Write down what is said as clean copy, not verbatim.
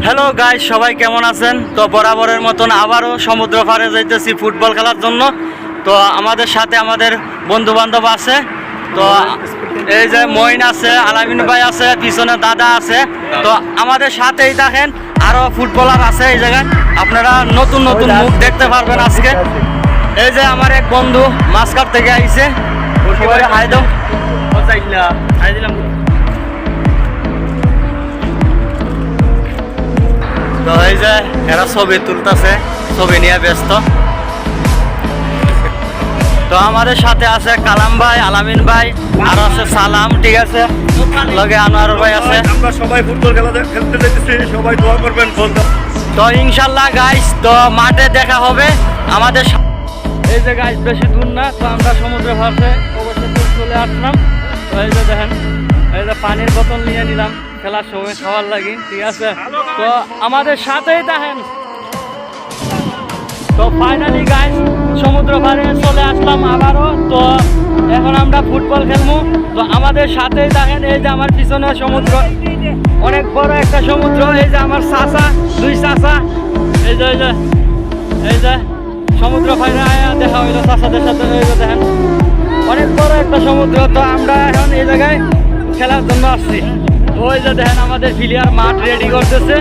Hello guys, সবাই কেমন আছেন? তো বরাবরের মতন আবারও সমুদ্র পাড়ে যাইতেছি ফুটবল খেলার জন্য। তো আমাদের সাথে আমাদের বন্ধু বান্ধব আছে। তো এই যে মইন আছে, আলামিন ভাই আছে, পিছনে দাদা আছে। তো আমাদের সাথেই দেখেন আরো ফুটবলার আছে এই জায়গায়। আপনারা নতুন নতুন মুখ দেখতে পারবেন আজকে। এই যে আমার এক বন্ধু মাসকাট থেকে আইছে, হাই দাও। হাই দিলাম। তো এই যে এরা ছবি তুলতেছে, ছবি নিয়ে ব্যস্ত। তো আমাদের সাথে আছে কালাম ভাই, আলামিন ভাই, আর আছে সালাম, ঠিক আছে, লগে আনোয়ার ভাই আছে। আমরা সবাই ফুটবল খেলতে যাইতেছি, সবাই দোয়া করবেন। তো ইনশাল্লাহ গাইস, তো মাঠে দেখা হবে আমাদের। এই যে গাইস বেশি দূর না, তো আমরা সমুদ্র পাড়ে অবশ্যই চলে আসলাম। তো এই যে দেখেন, এই যে পানির বোতল নিয়ে নিলাম খেলার সময় খাওয়ার লাগি, ঠিক আছে। তো আমাদের সাথেই দেখেন। তো ফাইনালি গাইস সমুদ্র পাড়ে চলে আসলাম আবারও। তো এখন আমরা ফুটবল খেলবো। তো আমাদের সাথেই দেখেন, এই যে আমার পিছনে সমুদ্র, অনেক বড় একটা সমুদ্র। এই যে আমার চাচা, দুই চাচা, এই যে এই যে সমুদ্র পাড়ে দেখা হইলো চাচাদের সাথে। এই যে দেখেন অনেক বড় একটা সমুদ্র। তো আমরা এখন এই জায়গায় খেলার জন্য আসছি। ওই যে দেখেন আমাদের প্লেয়ার মাঠ রেডি করতেছে।